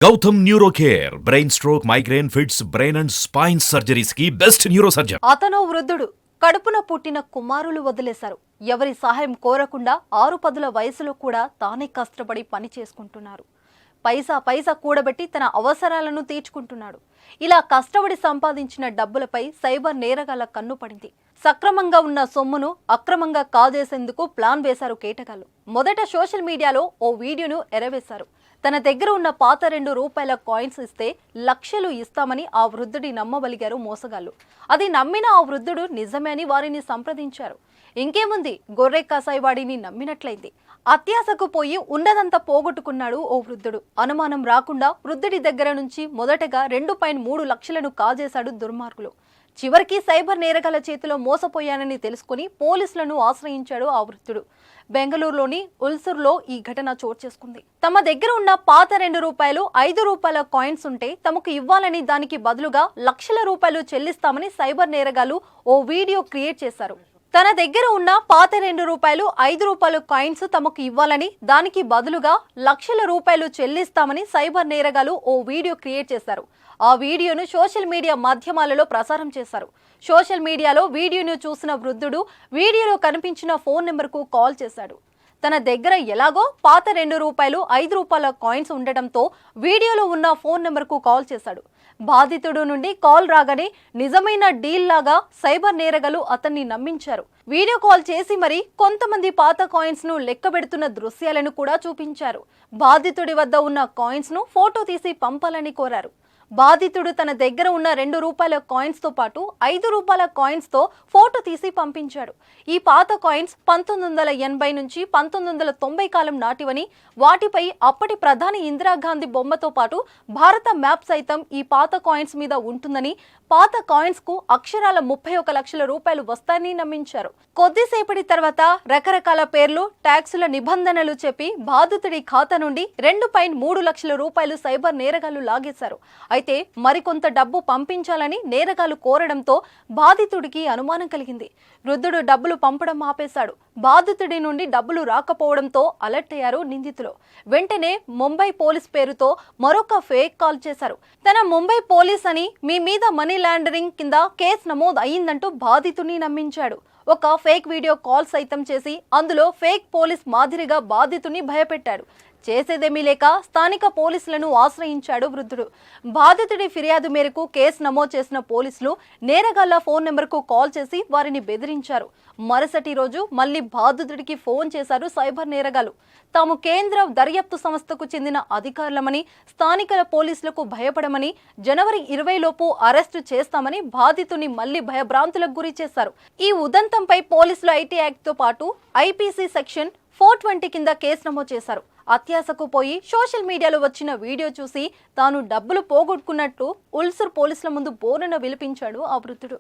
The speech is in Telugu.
Gautam neuro care brain stroke migraine fits brain and spine surgeries కి బెస్ట్ న్యూరో సర్జన్. అతను వృద్ధుడు కడుపున పుట్టిన కుమారులు వదిలేశారు. ఎవరి సహాయం కోరకుండా 6 వయసులో కూడా తానే కష్టపడి పని చేసుకుంటున్నారు. పైసా పైసా కూడబెట్టి తన అవసరాలను తీర్చుకుంటున్నాడు. ఇలా కష్టపడి సంపాదించిన డబ్బులపై సైబర్ నేరగాళ్ల కన్ను పడింది. సక్రమంగా ఉన్న సొమ్మును అక్రమంగా కాజేసేందుకు ప్లాన్ వేశారు కేటగాళ్లు. మొదట సోషల్ మీడియాలో ఓ వీడియోను ఎరవేశారు. తన దగ్గర ఉన్న పాత ₹2 కాయిన్స్ ఇస్తే లక్షలు ఇస్తామని ఆ వృద్ధుడి నమ్మబలిగారు మోసగాళ్లు. అది నమ్మిన ఆ వృద్ధుడు నిజమే అని వారిని సంప్రదించారు. ఇంకేముంది, గొర్రె కాసాయివాడిని నమ్మినట్లయింది. అత్యాశకు పోయి ఉన్నదంతా పోగొట్టుకున్నాడు ఓ వృద్ధుడు. అనుమానం రాకుండా వృద్ధుడి దగ్గర నుంచి మొదటగా 2.3 లక్షలను కాజేశాడు దుర్మార్గులు. చివరికి సైబర్ నేరగాళ్ల చేతిలో మోసపోయానని తెలుసుకుని పోలీసులను ఆశ్రయించాడు ఆ వృద్ధుడు. బెంగళూరులోని ఉల్సూర్లో ఈ ఘటన చోటు చేసుకుంది. తమ దగ్గర ఉన్న పాత ₹2, ₹5 కాయిన్స్ ఉంటే తమకు ఇవ్వాలని, దానికి బదులుగా లక్షల రూపాయలు చెల్లిస్తామని సైబర్ నేరగాళ్లు ఓ వీడియో క్రియేట్ చేశారు. తన దగ్గర ఉన్న పాత ₹2, ₹5 కాయిన్స్ తమకు ఇవ్వాలని, దానికి బదులుగా లక్షల రూపాయలు చెల్లిస్తామని సైబర్ నేరగాళ్లు ఓ వీడియో క్రియేట్ చేశారు. ఆ వీడియోను సోషల్ మీడియా మాధ్యమాలలో ప్రసారం చేశారు. సోషల్ మీడియాలో వీడియోను చూసిన వృద్ధుడు వీడియోలో కనిపించిన ఫోన్ నెంబర్కు కాల్ చేశాడు. తన దగ్గర ఎలాగో పాత ₹2, ₹5 కాయిన్స్ ఉండటంతో వీడియోలో ఉన్న ఫోన్ నెంబర్కు కాల్ చేశాడు. బాధితుడు నుండి కాల్ రాగానే నిజమైన డీల్ లాగా సైబర్ నేరగాళ్లు అతన్ని నమ్మించారు. వీడియో కాల్ చేసి మరి కొంతమంది పాత కాయిన్స్ ను లెక్కబెడుతున్న దృశ్యాలను కూడా చూపించారు. బాధితుడి వద్ద ఉన్న కాయిన్స్ ను ఫోటో తీసి పంపాలని కోరారు. బాధితుడు తన దగ్గర ఉన్న ₹2 కాయిన్స్ తో పాటు ₹5 కాయిన్స్ తో ఫోటో తీసి పంపించాడు. ఈ పాత కాయిన్స్ 1980 నుంచి 1990 కాలం నాటివని, వాటిపై అప్పటి ప్రధాని ఇందిరాగాంధీ బొమ్మతో పాటు భారత మ్యాప్ సైతం ఈ పాత కాయిన్స్ మీద ఉంటుందని, పాత కాయిన్స్ కు అక్షరాల ₹31 లక్షల వస్తాయని నమ్మించారు. కొద్దిసేపటి తర్వాత రకరకాల పేర్లు, ట్యాక్సుల నిబంధనలు చెప్పి బాధితుడి ఖాతా నుండి ₹2.3 లక్షల సైబర్ నేరగాళ్లు లాగేశారు. అయితే మరికొంత డబ్బు పంపించాలని నేరగాళ్లు కోరడంతో బాధితుడికి అనుమానం కలిగింది. వృద్ధుడు డబ్బులు పంపడం ఆపేశాడు. బాధితుడి నుండి డబ్బులు రాకపోవడంతో అలర్ట్ అయ్యారు నిందితులు. వెంటనే ముంబై పోలీస్ పేరుతో మరొక ఫేక్ కాల్ చేశారు. తన ముంబై పోలీస్ అని, మీ మీద మనీ లాండరింగ్ కింద కేసు నమోదు అయ్యిందంటూ బాధితుడిని నమ్మించాడు. ఒక ఫేక్ వీడియో కాల్ సైతం చేసి అందులో ఫేక్ పోలీస్ మాదిరిగా బాధితుడిని భయపెట్టాడు. చేసేదేమీ లేక స్థానిక పోలీసులను ఆశ్రయించాడు వృద్ధుడు. బాధితుడి ఫిర్యాదు మేరకు కేసు నమోదు చేసిన పోలీసులు నేరగాళ్ల ఫోన్ నెంబర్కు కాల్ చేసి వారిని బెదిరించారు. మరుసటి రోజు మళ్లీ బాధితుడికి ఫోన్ చేశారు సైబర్ నేరగాళ్లు. తాము కేంద్ర దర్యాప్తు సంస్థకు చెందిన అధికారులమని, స్థానిక పోలీసులకు భయపడమని, జనవరి 20 లోపు అరెస్టు చేస్తామని బాధితుని మళ్లీ భయభ్రాంతులకు గురి చేశారు. ఈ ఉదంతంపై పోలీసులు ఐటీ యాక్ట్ తో పాటు ఐపీసీ సెక్షన్ 420 కింద కేసు నమోదు చేశారు. అత్యాశకు పోయి సోషల్ మీడియాలో వచ్చిన వీడియో చూసి తాను డబ్బులు పోగొట్టుకున్నట్టు ఉల్సూర్ పోలీసుల ముందు బోరున విలిపించాడు ఆ వృద్ధుడు.